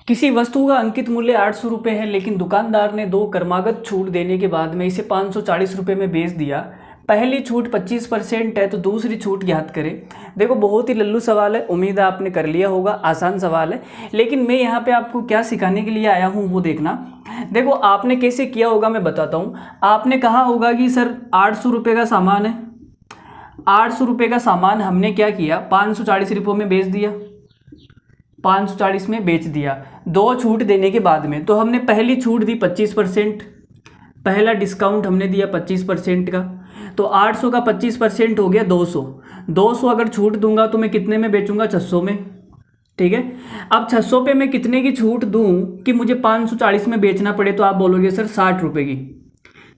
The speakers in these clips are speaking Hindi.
किसी वस्तु का अंकित मूल्य 800 रुपये है, लेकिन दुकानदार ने 2 क्रमागत छूट देने के बाद में इसे 540 रुपये में बेच दिया। पहली छूट 25% है, तो दूसरी छूट ज्ञात करें। देखो बहुत ही लल्लू सवाल है, उम्मीद है आपने कर लिया होगा, आसान सवाल है। लेकिन मैं यहाँ पे आपको क्या सिखाने के लिए आया हूँ वो देखना। देखो आपने कैसे किया होगा मैं बताता हूँ। आपने कहा होगा कि सर 800 रुपये का सामान है, 800 रुपये का सामान हमने क्या किया, 540 रुपये में बेच दिया, 540 में बेच दिया 2 छूट देने के बाद में। तो हमने पहली छूट दी 25%, पहला डिस्काउंट हमने दिया 25% का। तो 800 का 25% हो गया 200। 200 अगर छूट दूंगा तो मैं कितने में बेचूंगा, 600 में। ठीक है, अब 600 पे मैं कितने की छूट दूं कि मुझे 540 में बेचना पड़े, तो आप बोलोगे सर 60 रुपये की,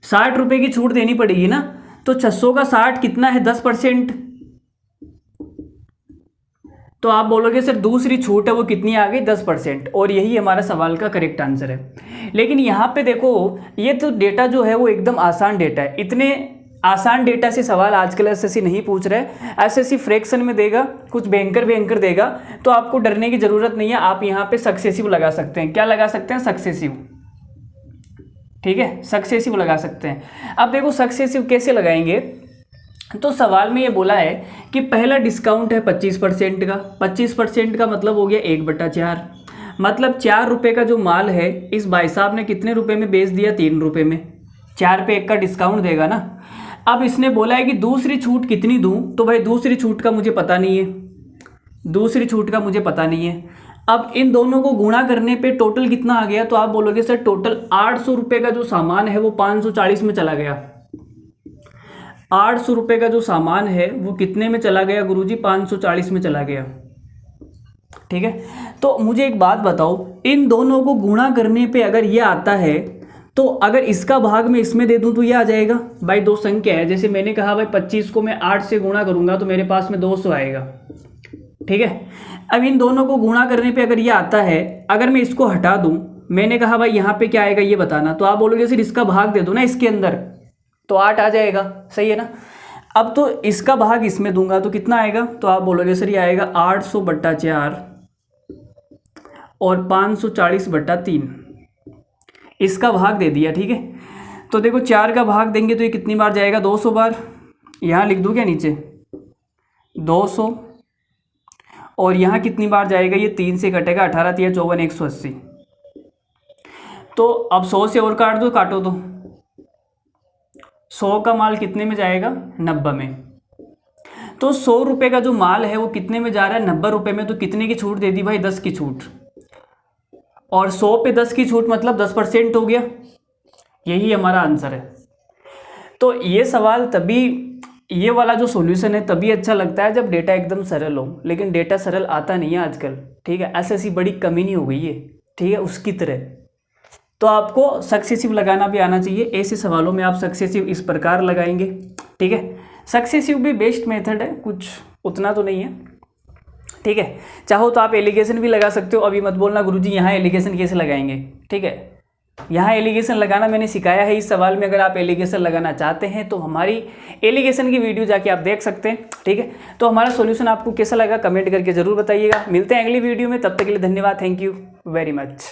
60 रुपये की छूट देनी पड़ेगी ना। तो 600 का 60 कितना है, 10%। तो आप बोलोगे सर दूसरी छूट है वो कितनी आ गई, 10%। और यही हमारा सवाल का करेक्ट आंसर है। लेकिन यहाँ पे देखो ये तो डेटा जो है वो एकदम आसान डेटा है। इतने आसान डेटा से सवाल आजकल एसएससी नहीं पूछ रहे। एसएससी फ्रैक्शन में देगा, कुछ भयंकर देगा, तो आपको डरने की ज़रूरत नहीं है। आप यहाँ पे सक्सेसिव लगा सकते हैं। क्या लगा सकते हैं, सक्सेसिव। ठीक है, सक्सेसिव लगा सकते हैं। अब देखो सक्सेसिव कैसे लगाएंगे, तो सवाल में ये बोला है कि पहला डिस्काउंट है 25% का। 25% का मतलब हो गया 1/4, मतलब 4 रुपये का जो माल है इस भाई साहब ने कितने रुपए में बेच दिया, 3 रुपये में। 4 पे 1 का डिस्काउंट देगा ना। अब इसने बोला है कि दूसरी छूट कितनी दूं, तो भाई दूसरी छूट का मुझे पता नहीं है, दूसरी छूट का मुझे पता नहीं है। अब इन दोनों को गुणा करने पे टोटल कितना आ गया, तो आप बोलोगे सर टोटल 800 रुपये का जो सामान है वो 540 में चला गया। 800 रुपये का जो सामान है वो कितने में चला गया गुरुजी, 540 में चला गया। ठीक है, तो मुझे एक बात बताओ, इन दोनों को गुणा करने पे अगर ये आता है तो अगर इसका भाग मैं इसमें दे दूं तो ये आ जाएगा। भाई 2 संख्या है, जैसे मैंने कहा भाई 25 को मैं 8 से गुणा करूंगा तो मेरे पास में 200 आएगा। ठीक है, अब इन दोनों को गुणा करने पे अगर ये आता है, अगर मैं इसको हटा दूं, मैंने कहा भाई यहाँ पे क्या आएगा ये बताना, तो आप बोलोगे सर इसका भाग दे दो ना इसके अंदर, तो 8 आ जाएगा। सही है ना। अब तो इसका भाग इसमें दूंगा तो कितना आएगा, तो आप बोलोगे सर ये आएगा 800/4 और 540/3, इसका भाग दे दिया। ठीक है, तो देखो 4 का भाग देंगे तो ये कितनी बार जाएगा, 200 बार। यहाँ लिख दूँ क्या नीचे, 200। और यहाँ कितनी बार जाएगा, ये 3 से कटेगा, 18 × 3 = 54, 180। तो अब 100 से और काट दो, काटो तो 100 का माल कितने में जाएगा, 90 में। तो 100 रुपये का जो माल है वो कितने में जा रहा है, 90 रुपये में। तो कितने की छूट दे दी भाई, 10 की छूट। और 100 पे 10 की छूट मतलब 10% हो गया। यही हमारा आंसर है। तो ये सवाल तभी, ये वाला जो सॉल्यूशन है तभी अच्छा लगता है जब डेटा एकदम सरल हो, लेकिन डेटा सरल आता नहीं है आजकल। ठीक है, एसएससी बड़ी कमी नहीं हो गई है। ठीक है, उसकी तरह तो आपको सक्सेसिव लगाना भी आना चाहिए। ऐसे सवालों में आप सक्सेसिव इस प्रकार लगाएंगे। ठीक है, सक्सेसिव भी बेस्ट मेथड है, कुछ उतना तो नहीं है। ठीक है, चाहो तो आप एलिगेशन भी लगा सकते हो। अभी मत बोलना गुरुजी यहाँ एलिगेशन कैसे लगाएंगे। ठीक है, यहाँ एलिगेशन लगाना मैंने सिखाया है इस सवाल में। अगर आप एलिगेशन लगाना चाहते हैं तो हमारी एलिगेशन की वीडियो जाके आप देख सकते हैं। ठीक है, तो हमारा सॉल्यूशन आपको कैसा लगा कमेंट करके ज़रूर बताइएगा। मिलते हैं अगली वीडियो में, तब तक के लिए धन्यवाद। Thank you very much.